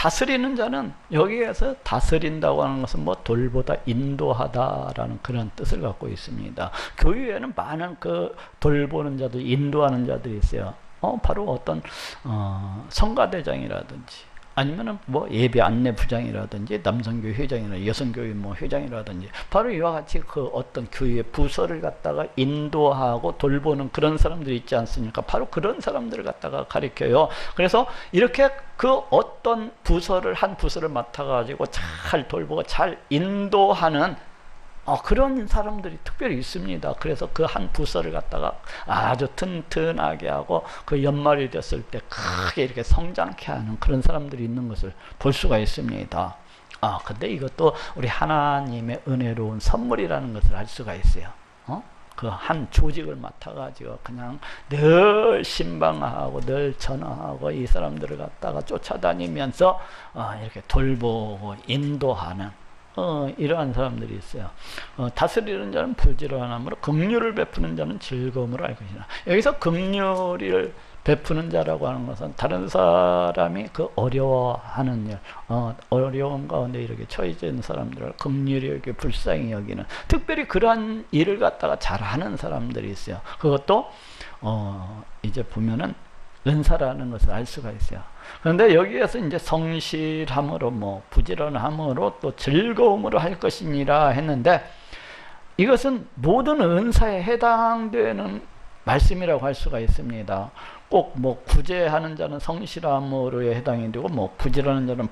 다스리는 자는, 여기에서 다스린다고 하는 것은 뭐 돌보다 인도하다라는 그런 뜻을 갖고 있습니다. 교회에는 많은 그 돌보는 자들, 인도하는 자들이 있어요. 바로 어떤 성가대장이라든지, 아니면은 뭐 예배 안내 부장이라든지, 남성교회 회장이나 여성교회 뭐 회장이라든지, 바로 이와 같이 그 어떤 교회의 부서를 갖다가 인도하고 돌보는 그런 사람들이 있지 않습니까? 바로 그런 사람들을 갖다가 가리켜요. 그래서 이렇게 그 어떤 부서를, 한 부서를 맡아가지고 잘 돌보고 잘 인도하는 그런 사람들이 특별히 있습니다. 그래서 그 한 부서를 갖다가 아주 튼튼하게 하고 그 연말이 됐을 때 크게 이렇게 성장케 하는 그런 사람들이 있는 것을 볼 수가 있습니다. 근데 이것도 우리 하나님의 은혜로운 선물이라는 것을 알 수가 있어요. 그 한 조직을 맡아가지고 그냥 늘 신방하고 늘 전화하고 이 사람들을 갖다가 쫓아다니면서 이렇게 돌보고 인도하는 이러한 사람들이 있어요. 다스리는 자는 부지런함으로, 긍휼을 베푸는 자는 즐거움으로 알 것이다. 여기서 긍휼을 베푸는 자라고 하는 것은 다른 사람이 그 어려워하는 일, 어려운 가운데 이렇게 처해져 있는 사람들을 긍휼히 여기 불쌍히 여기는, 특별히 그러한 일을 갖다가 잘하는 사람들이 있어요. 그것도 이제 보면은 은사라는 것을 알 수가 있어요. 그런데 여기에서 이제 성실함으로, 뭐 부지런함으로, 또 즐거움으로 할 것이니라 했는데, 이것은 모든 은사에 해당되는 말씀이라고 할 수가 있습니다. 꼭 뭐 구제하는 자는 성실함으로 해당이 되고, 뭐 부지런한 자는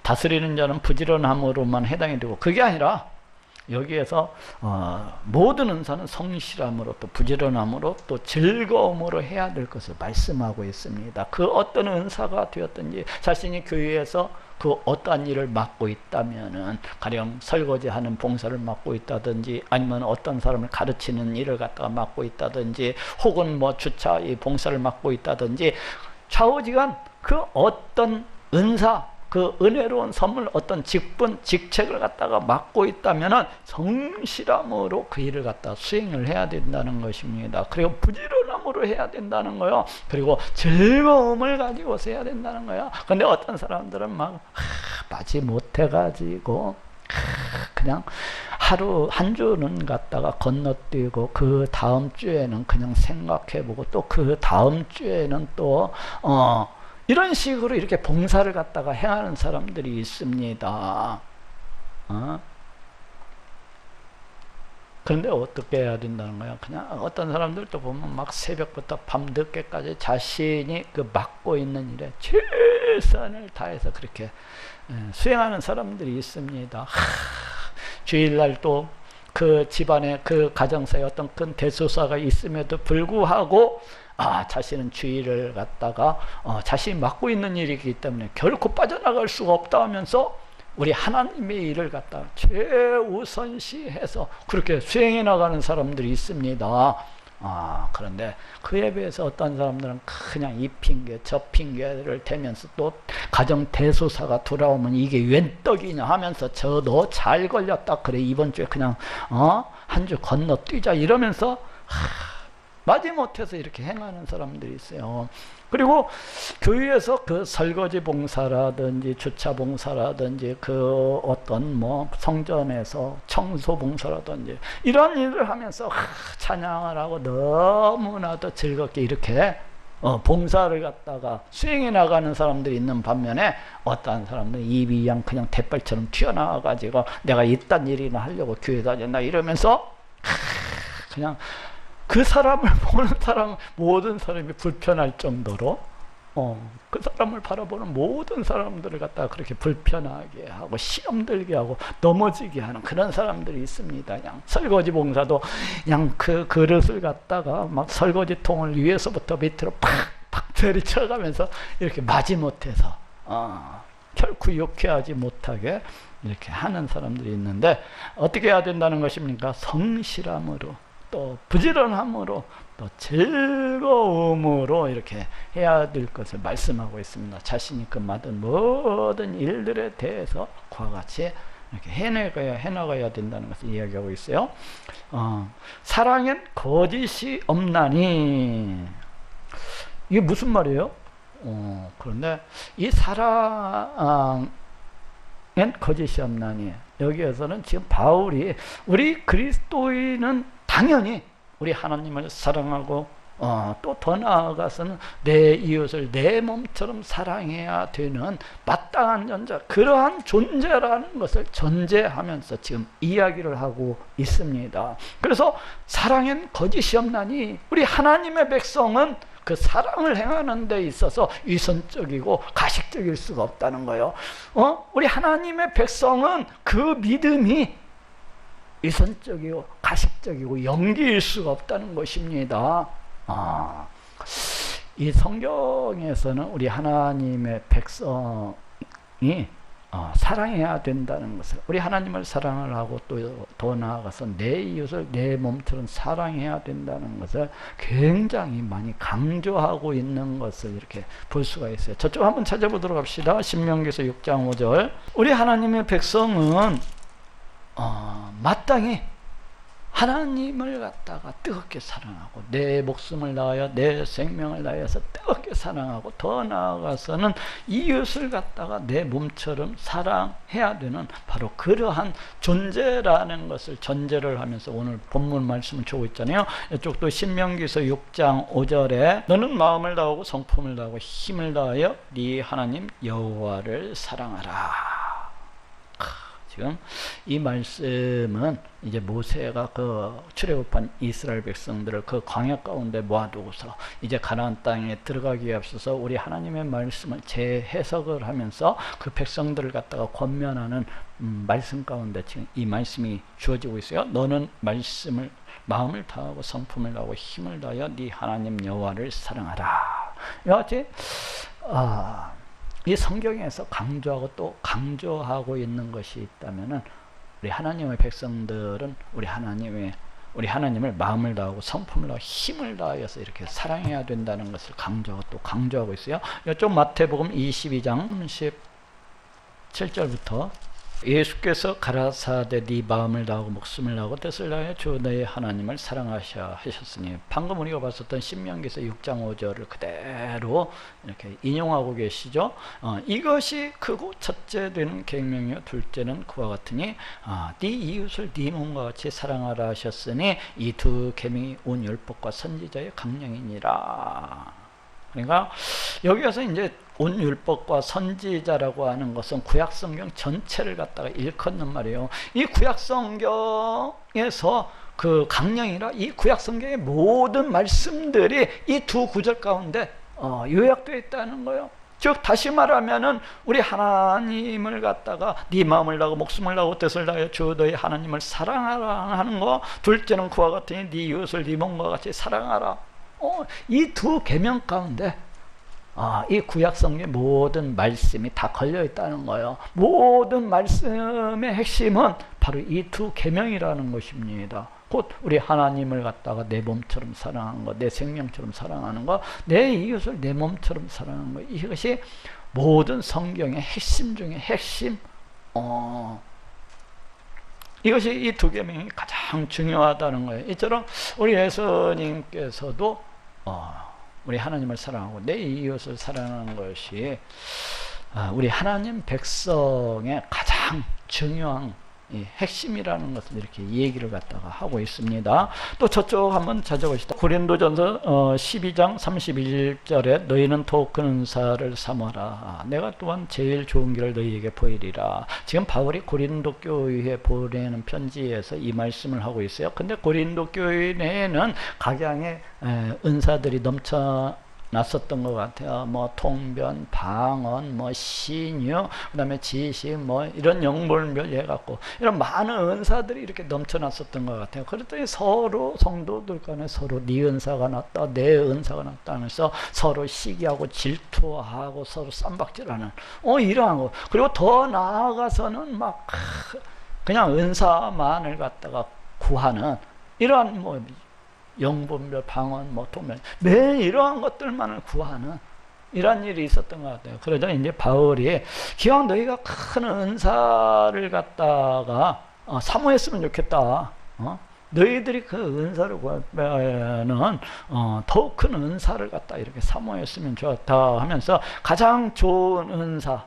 다스리는 자는 부지런함으로만 해당이 되고, 그게 아니라 여기에서 모든 은사는 성실함으로, 또 부지런함으로, 또 즐거움으로 해야 될 것을 말씀하고 있습니다. 그 어떤 은사가 되었든지, 자신이 교회에서 그 어떠한 일을 맡고 있다면은, 가령 설거지하는 봉사를 맡고 있다든지, 아니면 어떤 사람을 가르치는 일을 갖다가 맡고 있다든지, 혹은 뭐 주차 이 봉사를 맡고 있다든지, 좌우지간 그 어떤 은사, 그 은혜로운 선물, 어떤 직분, 직책을 갖다가 맡고 있다면은 성실함으로 그 일을 갖다 수행을 해야 된다는 것입니다. 그리고 부지런함으로 해야 된다는 거요. 그리고 즐거움을 가지고서 해야 된다는 거야. 근데 어떤 사람들은 막 마지 못해가지고 그냥 하루 한 주는 갖다가 건너뛰고, 그 다음 주에는 그냥 생각해보고, 또 그 다음 주에는 또 이런 식으로 이렇게 봉사를 갖다가 행하는 사람들이 있습니다. 그런데 어떻게 해야 된다는 거야? 그냥 어떤 사람들도 보면 막 새벽부터 밤늦게까지 자신이 그 맡고 있는 일에 최선을 다해서 그렇게 수행하는 사람들이 있습니다. 주일날 또 그 집안에, 그 가정사에 어떤 큰 대소사가 있음에도 불구하고 자신은 주의를 갖다가 자신이 맡고 있는 일이기 때문에 결코 빠져나갈 수가 없다 하면서 우리 하나님의 일을 갖다가 최우선시해서 그렇게 수행해 나가는 사람들이 있습니다. 그런데 그에 비해서 어떤 사람들은 그냥 이 핑계 저 핑계를 대면서, 또 가정 대소사가 돌아오면 이게 웬 떡이냐 하면서, 저 너 잘 걸렸다, 그래 이번 주에 그냥 한 주 건너뛰자 이러면서 마지못해서 이렇게 행하는 사람들이 있어요. 그리고 교회에서 그 설거지 봉사라든지 주차 봉사라든지, 그 어떤 뭐 성전에서 청소 봉사라든지, 이런 일을 하면서 찬양을 하고 너무나도 즐겁게 이렇게 봉사를 갖다가 수행해 나가는 사람들이 있는 반면에, 어떠한 사람들은 입이 그냥 대빨처럼 튀어나와 가지고 내가 이딴 일이나 하려고 교회 다녔나 이러면서 그냥 그 사람을 보는 사람, 모든 사람이 불편할 정도로 그 사람을 바라보는 모든 사람들을 갖다가 그렇게 불편하게 하고 시험 들게 하고 넘어지게 하는 그런 사람들이 있습니다. 그냥 설거지 봉사도 그냥 그 그릇을 갖다가 막 설거지통을 위에서부터 밑으로 팍팍 들이쳐가면서 이렇게 마지못해서 결코 유쾌하지 못하게 이렇게 하는 사람들이 있는데, 어떻게 해야 된다는 것입니까? 성실함으로, 또 부지런함으로, 또 즐거움으로 이렇게 해야 될 것을 말씀하고 있습니다. 자신이 그 맡은 모든 일들에 대해서 그와 같이 이렇게 해나가야 된다는 것을 이야기하고 있어요. 사랑엔 거짓이 없나니, 이게 무슨 말이에요? 그런데 이 사랑엔 거짓이 없나니, 여기에서는 지금 바울이 우리 그리스도인은 당연히 우리 하나님을 사랑하고 또 더 나아가서는 내 이웃을 내 몸처럼 사랑해야 되는 마땅한 존재, 그러한 존재라는 것을 전제하면서 지금 이야기를 하고 있습니다. 그래서 사랑엔 거짓이 없나니, 우리 하나님의 백성은 그 사랑을 행하는 데 있어서 위선적이고 가식적일 수가 없다는 거예요. 우리 하나님의 백성은 그 믿음이 위선적이고 가식적이고 연기일 수가 없다는 것입니다. 이 성경에서는 우리 하나님의 백성이 사랑해야 된다는 것을, 우리 하나님을 사랑을 하고 또 더 나아가서 내 이웃을 내 몸처럼 사랑해야 된다는 것을 굉장히 많이 강조하고 있는 것을 이렇게 볼 수가 있어요. 저쪽 한번 찾아보도록 합시다. 신명기서 6장 5절. 우리 하나님의 백성은 마땅히 하나님을 갖다가 뜨겁게 사랑하고 내 목숨을 다하여 내 생명을 다하여서 뜨겁게 사랑하고 더 나아가서는 이웃을 갖다가 내 몸처럼 사랑해야 되는 바로 그러한 존재라는 것을 전제를 하면서 오늘 본문 말씀을 주고 있잖아요. 이쪽도 신명기서 6장 5절에 너는 마음을 다하고 성품을 다하고 힘을 다하여 네 하나님 여호와를 사랑하라. 지금 이 말씀은 이제 모세가 그 출애굽한 이스라엘 백성들을 그 광야 가운데 모아두고서 이제 가나안 땅에 들어가기에 앞서서 우리 하나님의 말씀을 재해석을 하면서 그 백성들을 갖다가 권면하는 말씀 가운데 지금 이 말씀이 주어지고 있어요. 너는 말씀을 마음을 다하고 성품을 다하고 힘을 다하여 네 하나님 여호와를 사랑하라. 이같이 이 성경에서 강조하고 또 강조하고 있는 것이 있다면은 우리 하나님의 백성들은 우리 하나님을 마음을 다하고 성품을 다하고 힘을 다하여서 이렇게 사랑해야 된다는 것을 강조하고 또 강조하고 있어요. 이쪽 마태복음 22장 37절부터 예수께서 가라사대 네 마음을 다하고 목숨을 다하고 뜻을 다하여 주 너의 하나님을 사랑하셔 하셨으니, 방금 우리가 봤었던 신명기서 6장 5절을 그대로 이렇게 인용하고 계시죠. 이것이 크고 첫째 되는 계명이요 둘째는 그와 같으니 네 이웃을 네 몸과 같이 사랑하라 하셨으니 이 두 계명이 온 율법과 선지자의 강령이니라. 그러니까 여기에서 이제 온 율법과 선지자라고 하는 것은 구약성경 전체를 갖다가 일컫는 말이에요. 이 구약성경에서 그 강령이라 이 구약성경의 모든 말씀들이 이 두 구절 가운데 요약되어 있다는 거예요. 즉 다시 말하면은 우리 하나님을 갖다가 네 마음을 다하고 목숨을 다하고 뜻을 다하여 주 너희 하나님을 사랑하라 하는 거, 둘째는 그와 같으니 네 이웃을 네 몸과 같이 사랑하라. 이 두 계명 가운데 이 구약성경의 모든 말씀이 다 걸려 있다는 거예요. 모든 말씀의 핵심은 바로 이 두 계명이라는 것입니다. 곧 우리 하나님을 갖다가 내 몸처럼 사랑하는 것, 내 생명처럼 사랑하는 것, 내 이웃을 내 몸처럼 사랑하는 것, 이것이 모든 성경의 핵심 중에 핵심. 이것이 이 두 계명이 가장 중요하다는 거예요. 이처럼 우리 예수님께서도 우리 하나님을 사랑하고 내 이웃을 사랑하는 것이 우리 하나님 백성의 가장 중요한 핵심이라는 것을 이렇게 얘기를 갖다가 하고 있습니다. 또 저쪽 한번 찾아보시다. 고린도전서 12장 31절에 너희는 더욱 큰 은사를 삼아라. 내가 또한 제일 좋은 길을 너희에게 보이리라. 지금 바울이 고린도 교회에 보내는 편지에서 이 말씀을 하고 있어요. 근데 고린도 교회 내에는 각양의 은사들이 났었던 것 같아요. 뭐 통변, 방언, 뭐 신유, 그다음에 지식, 뭐 이런 영물별 해갖고 이런 많은 은사들이 이렇게 넘쳐났었던 것 같아요. 그랬더니 서로 성도들 간에 서로 네 은사가 났다, 내 은사가 났다 하면서 서로 시기하고 질투하고 서로 쌈박질하는 이러한 거. 그리고 더 나아가서는 막 그냥 은사만을 갖다가 구하는 이러한 뭐 영분별, 방언, 뭐 통변, 매일 이러한 것들만을 구하는 이런 일이 있었던 것 같아요. 그러자 이제 바울이 기왕 너희가 큰 은사를 갖다가 사모했으면 좋겠다. 너희들이 그 은사를 구하면은 더욱 큰 은사를 갖다 이렇게 사모했으면 좋았다 하면서 가장 좋은 은사,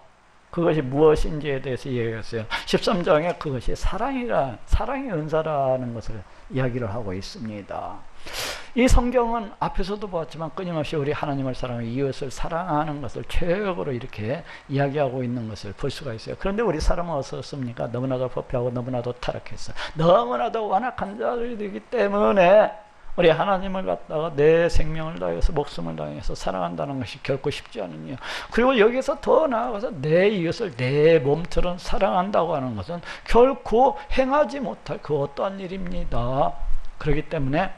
그것이 무엇인지에 대해서 얘기했어요. 13장에 그것이 사랑의 은사라는 것을 이야기를 하고 있습니다. 이 성경은 앞에서도 보았지만 끊임없이 우리 하나님을 사랑하고 이웃을 사랑하는 것을 최고로 이렇게 이야기하고 있는 것을 볼 수가 있어요. 그런데 우리 사람은 어떻습니까? 너무나도 부패하고 너무나도 타락했어. 너무나도 완악한 자들이기 때문에 우리 하나님을 갖다가 내 생명을 다해서 목숨을 다해서 사랑한다는 것이 결코 쉽지 않은 이유. 그리고 여기서 더 나아가서 내 이웃을 내 몸처럼 사랑한다고 하는 것은 결코 행하지 못할 그 어떠한 일입니다. 그렇기 때문에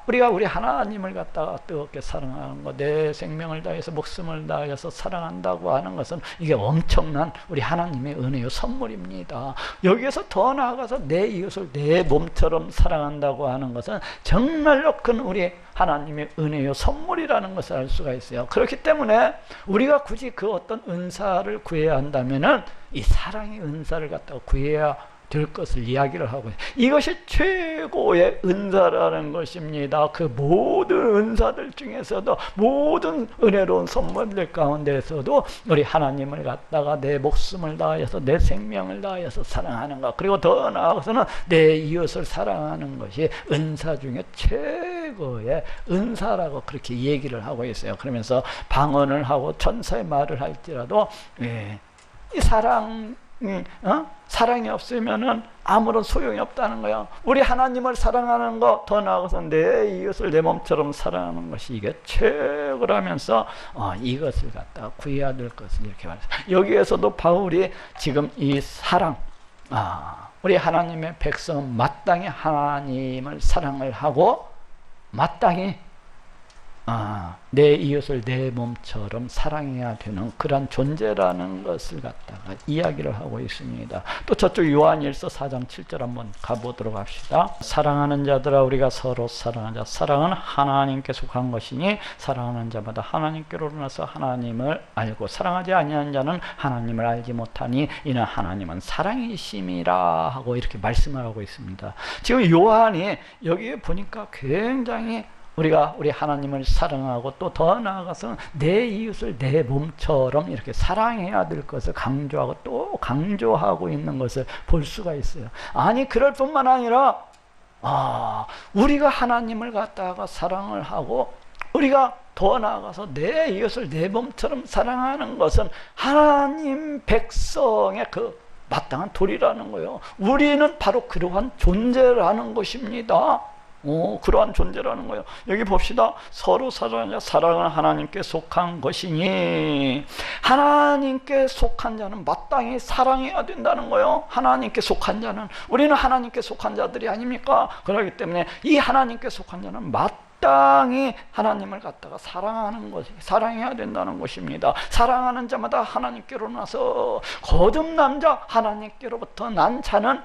우리가 우리 하나님을 갖다가 뜨겁게 사랑하는 것, 내 생명을 다해서 목숨을 다해서 사랑한다고 하는 것은 이게 엄청난 우리 하나님의 은혜요 선물입니다. 여기에서 더 나아가서 내 이웃을 내 몸처럼 사랑한다고 하는 것은 정말로 큰 우리 하나님의 은혜요 선물이라는 것을 알 수가 있어요. 그렇기 때문에 우리가 굳이 그 어떤 은사를 구해야 한다면은 이 사랑의 은사를 갖다가 구해야 될 것을 이야기를 하고, 이것이 최고의 은사라는 것입니다. 그 모든 은사들 중에서도, 모든 은혜로운 선물들 가운데서도 우리 하나님을 갖다가 내 목숨을 다해서 내 생명을 다해서 사랑하는 것, 그리고 더 나아가서는 내 이웃을 사랑하는 것이 은사 중에 최고의 은사라고 그렇게 얘기를 하고 있어요. 그러면서 방언을 하고 천사의 말을 할지라도 이 사랑이 없으면은 아무런 소용이 없다는 거야. 우리 하나님을 사랑하는 것, 더 나아가서 내 이웃을 내 몸처럼 사랑하는 것이 이게 최고라면서 이것을 갖다가 구해야 될 것을 이렇게 말했어요. 여기에서도 바울이 지금 이 사랑, 우리 하나님의 백성은 마땅히 하나님을 사랑을 하고 마땅히 내 이웃을 내 몸처럼 사랑해야 되는 그런 존재라는 것을 갖다가 이야기를 하고 있습니다. 또 저쪽 요한일서 4장 7절 한번 가보도록 합시다. 사랑하는 자들아 우리가 서로 사랑하자. 사랑은 하나님께 속한 것이니 사랑하는 자마다 하나님께로 나서 하나님을 알고 사랑하지 아니하는 자는 하나님을 알지 못하니 이는 하나님은 사랑이심이라 하고 이렇게 말씀을 하고 있습니다. 지금 요한이 여기에 보니까 굉장히 우리가 우리 하나님을 사랑하고 또 더 나아가서 내 이웃을 내 몸처럼 이렇게 사랑해야 될 것을 강조하고 또 강조하고 있는 것을 볼 수가 있어요. 아니 그럴 뿐만 아니라 우리가 하나님을 갖다가 사랑을 하고 우리가 더 나아가서 내 이웃을 내 몸처럼 사랑하는 것은 하나님 백성의 그 마땅한 도리라는 거예요. 우리는 바로 그러한 존재라는 것입니다. 그러한 존재라는 거예요. 여기 봅시다. 서로 사랑하자. 사랑은 하나님께 속한 것이니 하나님께 속한 자는 마땅히 사랑해야 된다는 거예요. 하나님께 속한 자는, 우리는 하나님께 속한 자들이 아닙니까? 그렇기 때문에 이 하나님께 속한 자는 마땅히 하나님을 갖다가 사랑하는 것이, 사랑해야 된다는 것입니다. 사랑하는 자마다 하나님께로 나서 거듭난 자, 하나님께로부터 난 자는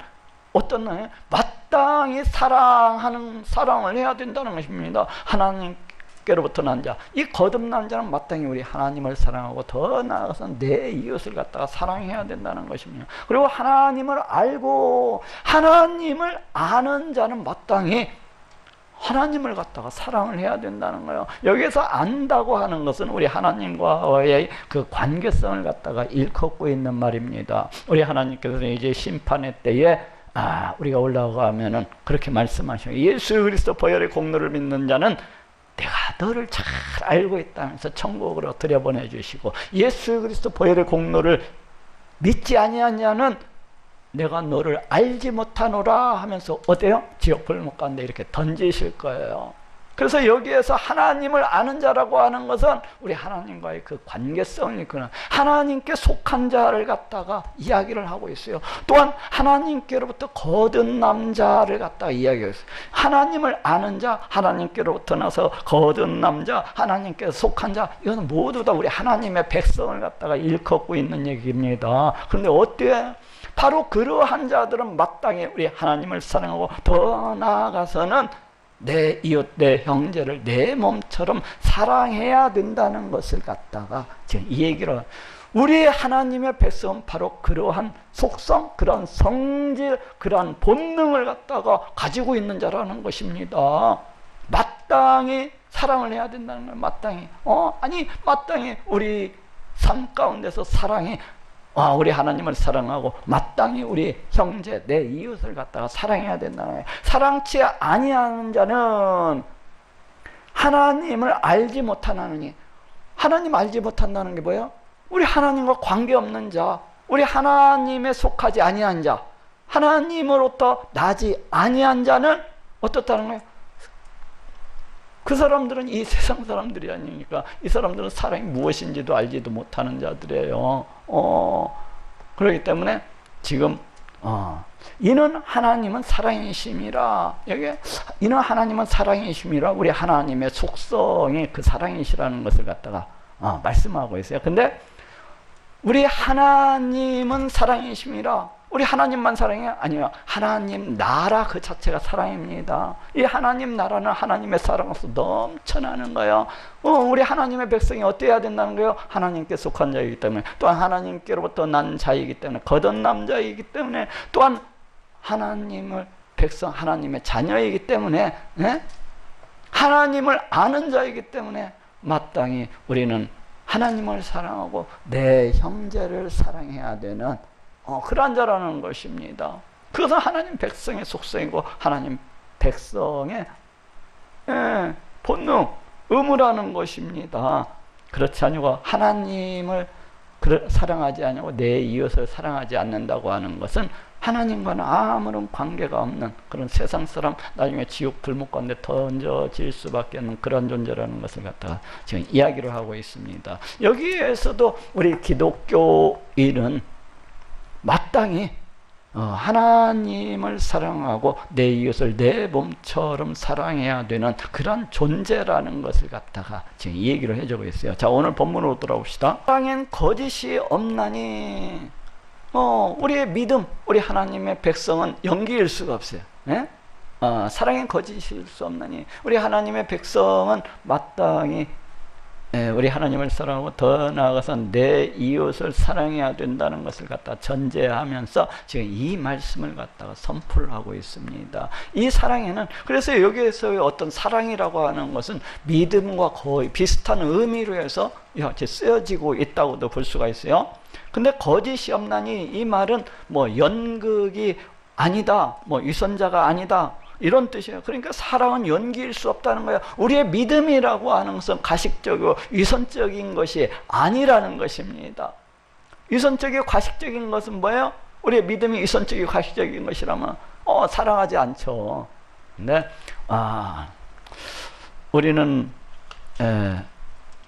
어떤 날 마땅히 사랑을 해야 된다는 것입니다. 하나님께로부터 난 자, 이 거듭난 자는 마땅히 우리 하나님을 사랑하고 더 나아가서 내 이웃을 갖다가 사랑해야 된다는 것입니다. 그리고 하나님을 알고 하나님을 아는 자는 마땅히 하나님을 갖다가 사랑을 해야 된다는 거예요. 여기서 안다고 하는 것은 우리 하나님과의 그 관계성을 갖다가 일컫고 있는 말입니다. 우리 하나님께서 이제 심판의 때에 우리가 올라가면은 그렇게 말씀하셔요. 예수 그리스도 보혈의 공로를 믿는 자는 내가 너를 잘 알고 있다면서 천국으로 들여보내 주시고, 예수 그리스도 보혈의 공로를 믿지 아니한 자는 내가 너를 알지 못하노라 하면서 어때요? 지옥 불못 가운데 이렇게 던지실 거예요. 그래서 여기에서 하나님을 아는 자라고 하는 것은 우리 하나님과의 그 관계성을 이끄는 하나님께 속한 자를 갖다가 이야기를 하고 있어요. 또한 하나님께로부터 거듭난 자를 갖다가 이야기하고 있어요. 하나님을 아는 자, 하나님께로부터 나서 거듭난 자, 하나님께 속한 자, 이것은 모두 다 우리 하나님의 백성을 갖다가 일컫고 있는 얘기입니다. 그런데 어때요? 바로 그러한 자들은 마땅히 우리 하나님을 사랑하고 더 나아가서는 내 이웃, 내 형제를 내 몸처럼 사랑해야 된다는 것을 갖다가 지금 이 얘기를, 우리 하나님의 백성은 바로 그러한 속성, 그러한 성질, 그러한 본능을 갖다가 가지고 있는 자라는 것입니다. 마땅히 사랑을 해야 된다는 거예요. 마땅히. 아니 마땅히 우리 삶 가운데서 사랑이 우리 하나님을 사랑하고 마땅히 우리 형제, 내 이웃을 갖다가 사랑해야 된다는 거예요. 사랑치 아니하는 자는 하나님을 알지 못하나니. 하나님 알지 못한다는 게 뭐예요? 우리 하나님과 관계없는 자, 우리 하나님에 속하지 아니한 자, 하나님으로부터 나지 아니한 자는 어떻다는 거예요? 그 사람들은 이 세상 사람들이 아니니까 이 사람들은 사랑이 무엇인지도 알지도 못하는 자들이에요. 그렇기 때문에 지금 이는 하나님은 사랑이심이라. 여기 이는 하나님은 사랑이심이라. 우리 하나님의 속성이 그 사랑이시라는 것을 갖다가 말씀하고 있어요. 근데 우리 하나님은 사랑이심이라. 우리 하나님만 사랑해요? 아니요. 하나님 나라 그 자체가 사랑입니다. 이 하나님 나라는 하나님의 사랑으로서 넘쳐나는 거예요. 우리 하나님의 백성이 어때야 된다는 거예요? 하나님께 속한 자이기 때문에, 또한 하나님께로부터 난 자이기 때문에, 거듭 남자이기 때문에, 또한 하나님을 백성, 하나님의 자녀이기 때문에, 하나님을 아는 자이기 때문에 마땅히 우리는 하나님을 사랑하고 내 형제를 사랑해야 되는 그러한 자라는 것입니다. 그것은 하나님 백성의 속성이고 하나님 백성의 본능, 의무라는 것입니다. 그렇지 않고 하나님을 사랑하지 않고 내 이웃을 사랑하지 않는다고 하는 것은 하나님과는 아무런 관계가 없는 그런 세상 사람, 나중에 지옥 불목 가운데 던져질 수밖에 없는 그런 존재라는 것을 갖다가 지금 이야기를 하고 있습니다. 여기에서도 우리 기독교인은 마땅히 하나님을 사랑하고 내 이웃을 내 몸처럼 사랑해야 되는 그런 존재라는 것을 갖다가 지금 이 얘기를 해주고 있어요. 자, 오늘 본문으로 돌아옵시다. 사랑엔 거짓이 없나니. 우리의 믿음, 우리 하나님의 백성은 연기일 수가 없어요. 사랑엔 거짓일 수 없나니. 우리 하나님의 백성은 마땅히 우리 하나님을 사랑하고 더 나아가서 내 이웃을 사랑해야 된다는 것을 갖다 전제하면서 지금 이 말씀을 갖다가 선포를 하고 있습니다. 이 사랑에는, 그래서 여기에서의 어떤 사랑이라고 하는 것은 믿음과 거의 비슷한 의미로 해서 쓰여지고 있다고도 볼 수가 있어요. 근데 거짓이 없나니, 이 말은 뭐 연극이 아니다, 뭐 유선자가 아니다, 이런 뜻이에요. 그러니까 사랑은 연기일 수 없다는 거예요. 우리의 믿음이라고 하는 것은 가식적이고 위선적인 것이 아니라는 것입니다. 위선적이고 가식적인 것은 뭐예요? 우리의 믿음이 위선적이고 가식적인 것이라면 사랑하지 않죠. 근데 우리는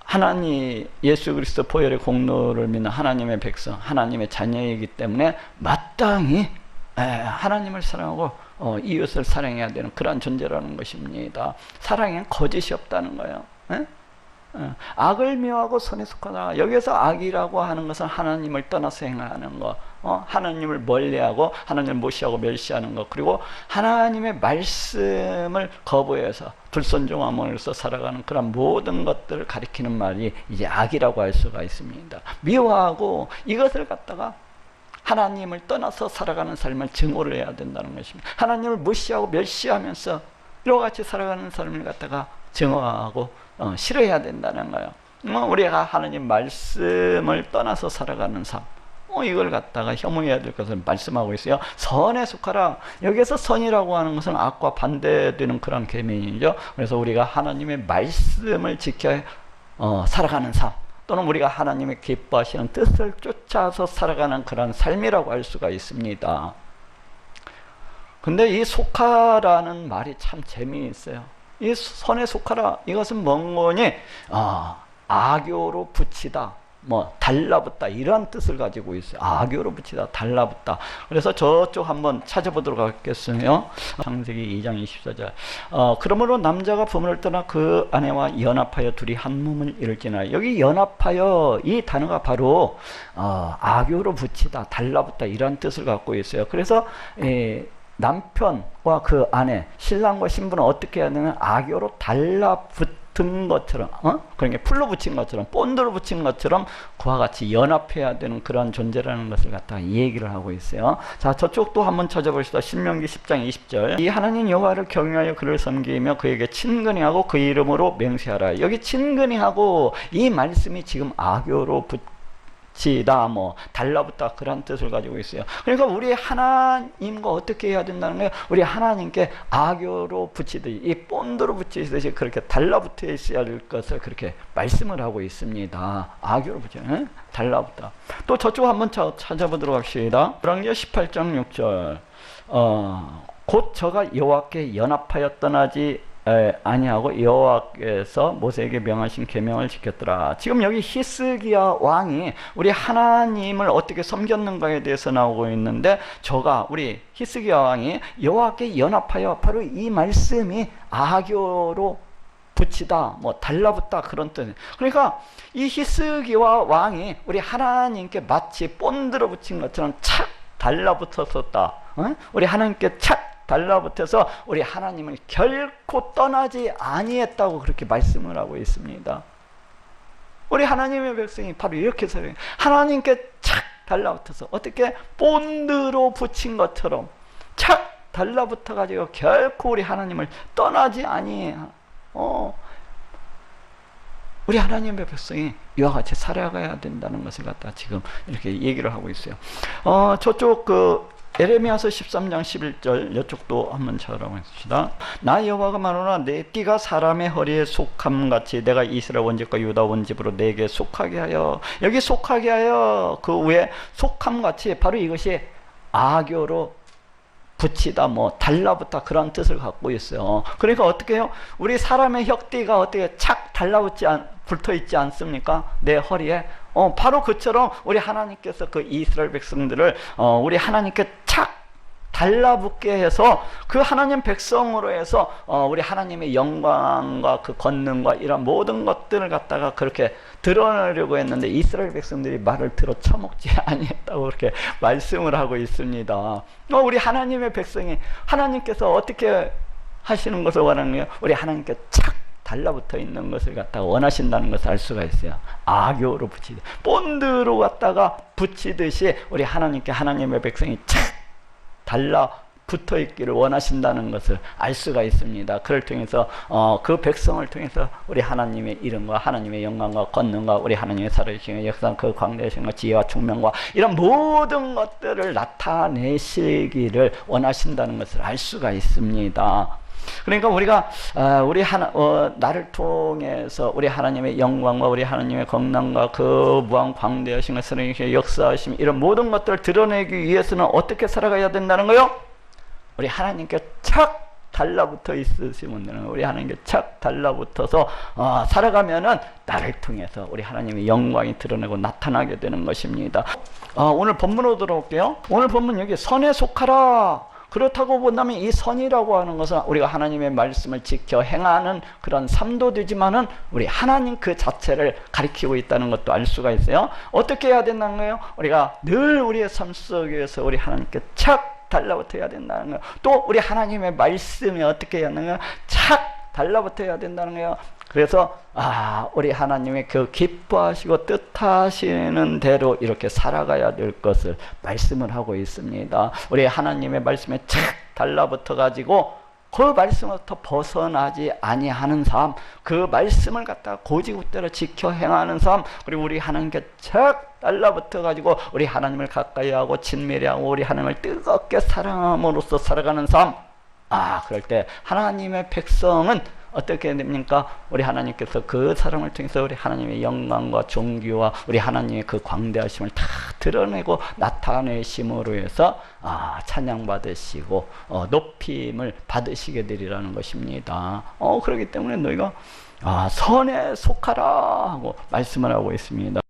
하나님 예수 그리스도 보혈의 공로를 믿는 하나님의 백성, 하나님의 자녀이기 때문에 마땅히 하나님을 사랑하고 이웃을 사랑해야 되는 그러한 존재라는 것입니다. 사랑엔 거짓이 없다는 거예요. 악을 미워하고 선에 속하다. 여기서 악이라고 하는 것은 하나님을 떠나서 행하는 것, 하나님을 멀리하고 하나님을 무시하고 멸시하는 것, 그리고 하나님의 말씀을 거부해서 불순종함으로써 살아가는 그런 모든 것들을 가리키는 말이 이제 악이라고 할 수가 있습니다. 미워하고 이것을 갖다가 하나님을 떠나서 살아가는 삶을 증오를 해야 된다는 것입니다. 하나님을 무시하고 멸시하면서 이와 같이 살아가는 삶을 갖다가 증오하고 싫어해야 된다는 거예요. 우리가 하나님 말씀을 떠나서 살아가는 삶, 이걸 갖다가 혐오해야 될 것을 말씀하고 있어요. 선에 속하라. 여기서 선이라고 하는 것은 악과 반대되는 그런 계명이죠. 그래서 우리가 하나님의 말씀을 지켜 살아가는 삶, 또는 우리가 하나님의 기뻐하시는 뜻을 쫓아서 살아가는 그런 삶이라고 할 수가 있습니다. 근데 이 속하라는 말이 참 재미있어요. 이 선에 속하라, 이것은 뭔거니 악교로 붙이다, 달라붙다, 이런 뜻을 가지고 있어요. 악교로 붙이다, 달라붙다. 그래서 저쪽 한번 찾아보도록 하겠어요. 창세기 2장 24절. 그러므로 남자가 부모를 떠나 그 아내와 연합하여 둘이 한 몸을 이룰지나. 여기 연합하여, 이 단어가 바로 악교로 붙이다, 달라붙다, 이런 뜻을 갖고 있어요. 그래서 남편과 그 아내, 신랑과 신부는 어떻게 해야 되냐면 악교로 달라붙은 것처럼, 그러니까 풀로 붙인 것처럼, 본드로 붙인 것처럼 그와 같이 연합해야 되는 그런 존재라는 것을 갖다가 얘기를 하고 있어요. 자, 저쪽도 한번 찾아보시다. 신명기 10장 20절. 이 하나님 여호와를 경외하여 그를 섬기며 그에게 친근히 하고 그 이름으로 맹세하라. 여기 친근히 하고 이 말씀이 지금 악교로 붙이다, 뭐 달라붙다, 그런 뜻을 가지고 있어요. 그러니까 우리 하나님과 어떻게 해야 된다는 거예요? 우리 하나님께 악교로 붙이듯이, 이 본드로 붙이듯이 그렇게 달라붙어 있어야 할 것을 그렇게 말씀을 하고 있습니다. 악교로 붙여, 달라붙다. 또 저쪽 한번 찾아보도록 합시다. 열왕기하 18장 6절. 곧 저가 여호와께 연합하여 떠나지 아니하고 여호와께서 모세에게 명하신 계명을 지켰더라. 지금 여기 히스기야 왕이 우리 하나님을 어떻게 섬겼는가에 대해서 나오고 있는데, 저가 우리 히스기야 왕이 여호와께 연합하여, 바로 이 말씀이 아교로 붙이다, 뭐 달라붙다, 그런 뜻. 그러니까 이 히스기야 왕이 우리 하나님께 마치 본드로 붙인 것처럼 착 달라붙었었다. 우리 하나님께 착 달라붙어서 우리 하나님을 결코 떠나지 아니했다고 그렇게 말씀을 하고 있습니다. 우리 하나님의 백성이 바로 이렇게 살아요. 하나님께 착 달라붙어서, 어떻게 본드로 붙인 것처럼 착 달라붙어 가지고 결코 우리 하나님을 떠나지 아니해요. 우리 하나님의 백성이 이와 같이 살아가야 된다는 것을 갖다 지금 이렇게 얘기를 하고 있어요. 저쪽 에레미야서 13장 11절, 이쪽도 한번 찾아봅시다. 나 여호와가 말하노라, 내 띠가 사람의 허리에 속함같이 내가 이스라엘 원집과 유다 원집으로 내게 속하게 하여. 여기 속하게 하여, 그 위에 속함같이, 바로 이것이 아교로 붙이다, 뭐 달라붙다, 그런 뜻을 갖고 있어요. 그러니까 어떻게 해요? 우리 사람의 혁띠가 어떻게 착 붙어 있지 않습니까? 내 허리에. 바로 그처럼 우리 하나님께서 그 이스라엘 백성들을 우리 하나님께 착 달라붙게 해서 그 하나님 백성으로 해서 우리 하나님의 영광과 그 권능과 이런 모든 것들을 갖다가 그렇게 드러내려고 했는데, 이스라엘 백성들이 말을 들어 처먹지 아니했다고 그렇게 말씀을 하고 있습니다. 우리 하나님의 백성이 하나님께서 어떻게 하시는 것을 원하는 거예요? 우리 하나님께 착 달라붙어 있는 것을 갖다가 원하신다는 것을 알 수가 있어요. 아교로 붙이듯이, 본드로 갖다가 붙이듯이 우리 하나님께 하나님의 백성이 착 달라붙어 있기를 원하신다는 것을 알 수가 있습니다. 그를 통해서 그 백성을 통해서 우리 하나님의 이름과 하나님의 영광과 권능과 우리 하나님의 살아계신 역사, 그 광대하신과 지혜와 총명과 이런 모든 것들을 나타내시기를 원하신다는 것을 알 수가 있습니다. 그러니까 우리가 나를 통해서 우리 하나님의 영광과 우리 하나님의 건강과 그 무한 광대하신 것을 역사하심, 이런 모든 것들을 드러내기 위해서는 어떻게 살아가야 된다는 거요? 우리 하나님께 착 달라붙어 있으시면 되는 거예요. 우리 하나님께 착 달라붙어서 살아가면은 나를 통해서 우리 하나님의 영광이 드러내고 나타나게 되는 것입니다. 오늘 본문으로 들어올게요. 오늘 본문 여기 선에 속하라. 그렇다고 본다면 이 선이라고 하는 것은 우리가 하나님의 말씀을 지켜 행하는 그런 삶도 되지만은 우리 하나님 그 자체를 가리키고 있다는 것도 알 수가 있어요. 어떻게 해야 된다는 거예요? 우리가 늘 우리의 삶 속에서 우리 하나님께 착 달라붙어야 된다는 거예요. 또 우리 하나님의 말씀이 어떻게 해야 하는 거예요? 착 달라붙어야 된다는 거예요. 그래서 우리 하나님의 그 기뻐하시고 뜻하시는 대로 이렇게 살아가야 될 것을 말씀을 하고 있습니다. 우리 하나님의 말씀에 착 달라붙어 가지고 그 말씀부터 벗어나지 아니하는 삶, 그 말씀을 갖다가 고지굿대로 지켜 행하는 삶, 그리고 우리 하나님께 착 달라붙어 가지고 우리 하나님을 가까이 하고 친밀히 하고 우리 하나님을 뜨겁게 사랑함으로써 살아가는 삶. 그럴 때 하나님의 백성은 어떻게 됩니까? 우리 하나님께서 그 사람을 통해서 우리 하나님의 영광과 존귀와 우리 하나님의 그 광대하심을 다 드러내고 나타내심으로 해서 찬양받으시고 높임을 받으시게 되리라는 것입니다. 그렇기 때문에 너희가 선에 속하라 하고 말씀을 하고 있습니다.